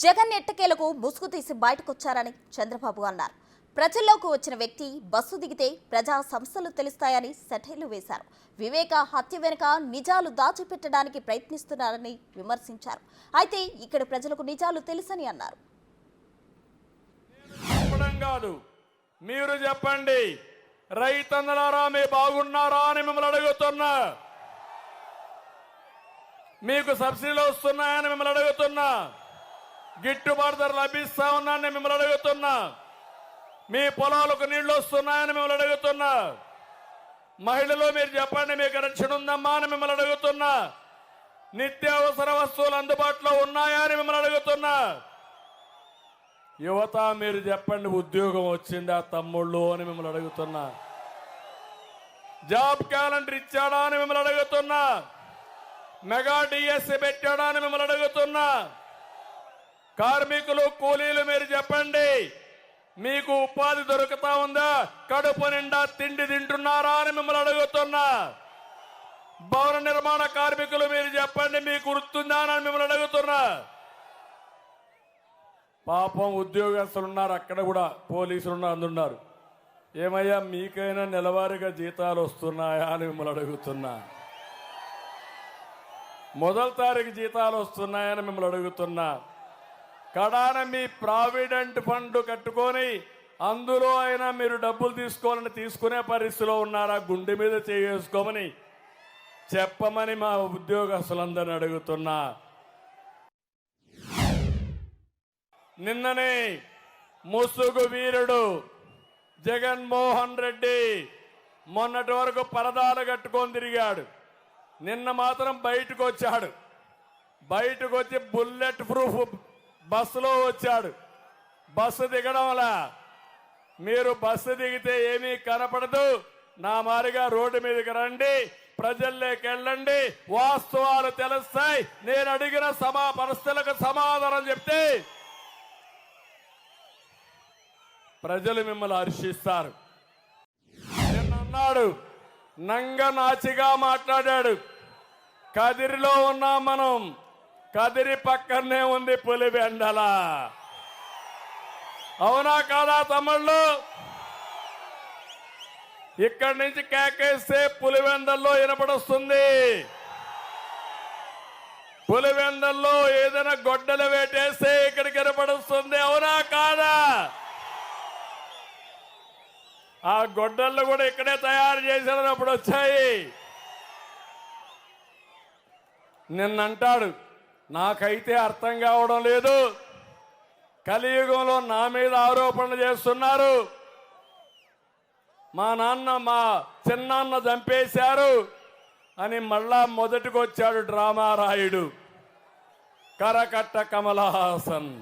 జగన్ ఎట్టకేలకు ముసుగు తీసి బయటకొచ్చారని చంద్రబాబు అన్నారు. ప్రజల్లోకి వచ్చిన వ్యక్తి బస్సు దిగితే ప్రజా సమస్యలు తెలుస్తాయని సెటైర్లు వేశారు. వివేక హత్య వెనుక నిజాలు దాచిపెట్టడానికి ప్రయత్నిస్తున్నారని విమర్శించారు. అయితే ఇక్కడ ప్రజలకు నిజాలు తెలుసని అన్నారు. మీరు చెప్పండి, రైతన్నలారా మీ బాగున్నారా అని మిమ్మల్ని అడుగుతున్నా. మీకు సబ్సిడీలు వస్తున్నాయని మిమ్మల్ని అడుగుతున్నా. గిట్టుబాటు ధర లభిస్తా ఉన్నాయని మిమ్మల్ని అడుగుతున్నా. మీ పొలాలకు నీళ్లు వస్తున్నాయని మిమ్మల్ని అడుగుతున్నా. మహిళలు మీరు చెప్పండి, మీకు రక్షణ ఉందమ్మా అని మిమ్మల్ని అడుగుతున్నా. నిత్యావసర వస్తువులు అందుబాటులో ఉన్నాయా అని మిమ్మల్ని అడుగుతున్నా. యువత మీరు చెప్పండి, ఉద్యోగం వచ్చిందా తమ్ముళ్ళు అని మిమ్మల్ని అడుగుతున్నా. జాబ్ క్యాలెండర్ ఇచ్చాడా అని మిమ్మల్ని అడుగుతున్నా. మెగా డిఎస్సి పెట్టాడా అని మిమ్మల్ని అడుగుతున్నా. కార్మికులు కూలీలు మీరు చెప్పండి, మీకు ఉపాధి దొరుకుతా ఉందా? కడుపు నిండా తిండి తింటున్నారా అని మిమ్మల్ని అడుగుతున్నా. భవన నిర్మాణ కార్మికులు మీరు చెప్పండి, మీకు గుర్తుందా అని మిమ్మల్ని అడుగుతున్నా. పాపం ఉద్యోగస్తులు ఉన్నారు, అక్కడ కూడా పోలీసులు అందున్నారు. ఏమయ్యా మీకైనా నెలవారీగా జీతాలు వస్తున్నాయా అని మిమ్మల్ని అడుగుతున్నా. మొదటి తారీఖు జీతాలు వస్తున్నాయని మిమ్మల్ని అడుగుతున్నా. కడాన మీ ప్రావిడెంట్ ఫండ్ కట్టుకొని అందులో అయినా మీరు డబ్బులు తీసుకోవాలని తీసుకునే పరిస్థితిలో ఉన్నారా? గుండె మీద చేసుకోమని చెప్పమని మా ఉద్యోగస్తులందరినీ అడుగుతున్నా. నిన్ననే ముసుగు వీరుడు జగన్మోహన్ రెడ్డి మొన్నటి వరకు పరదాలు కట్టుకొని తిరిగాడు. నిన్న మాత్రం బయటకు వచ్చాడు. బయటకు వచ్చి బుల్లెట్ ప్రూఫ్ బస్సులో వచ్చాడు. బస్సు దిగడం వల్ల మీరు బస్సు దిగితే ఏమీ కనపడదు. నా మారిగా రోడ్డు మీదకి రండి, ప్రజల్లోకి వెళ్ళండి, వాస్తవాలు తెలుస్తాయి. నేను అడిగిన పరిస్థితులకు సమాధానం చెప్తే ప్రజలు మిమ్మల్ని హర్షిస్తారు. నిన్నన్నాడు, నంగనాచిగా మాట్లాడాడు. కదిరిలో ఉన్నాం మనం, కదిరి పక్కనే ఉంది పులివెందల. అవునా కాదా తమ్ముళ్ళు? ఇక్కడి నుంచి కేకేస్తే పులివెందల్లో వినపడొస్తుంది. పులివెందల్లో ఏదైనా గొడ్డలు వేటేస్తే ఇక్కడికి వినపడొస్తుంది. అవునా కాదా? ఆ గొడ్డళ్ళు కూడా ఇక్కడే తయారు చేశారని అప్పుడు వచ్చాయి. నిన్నంటాడు, నాకైతే అర్థం కావడం లేదు, కలియుగంలో నా మీద ఆరోపణలు చేస్తున్నారు, మా చిన్నాన్న చంపేశారు అని మళ్ళా మొదటికి వచ్చాడు డ్రామా రాయుడు కరకట్ట కమలహాసన్.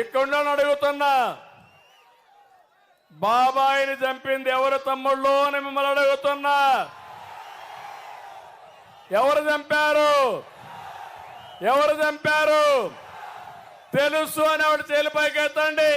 ఇక్కడ అడుగుతున్నా, బాబాయిని చంపింది ఎవరు తమ్ముళ్ళు అని మిమ్మల్ని అడుగుతున్నా. ఎవరు చంపారు? ఎవరు చంపారు తెలుసు అని ఆవిడ చేలిపైకి ఎత్తండి.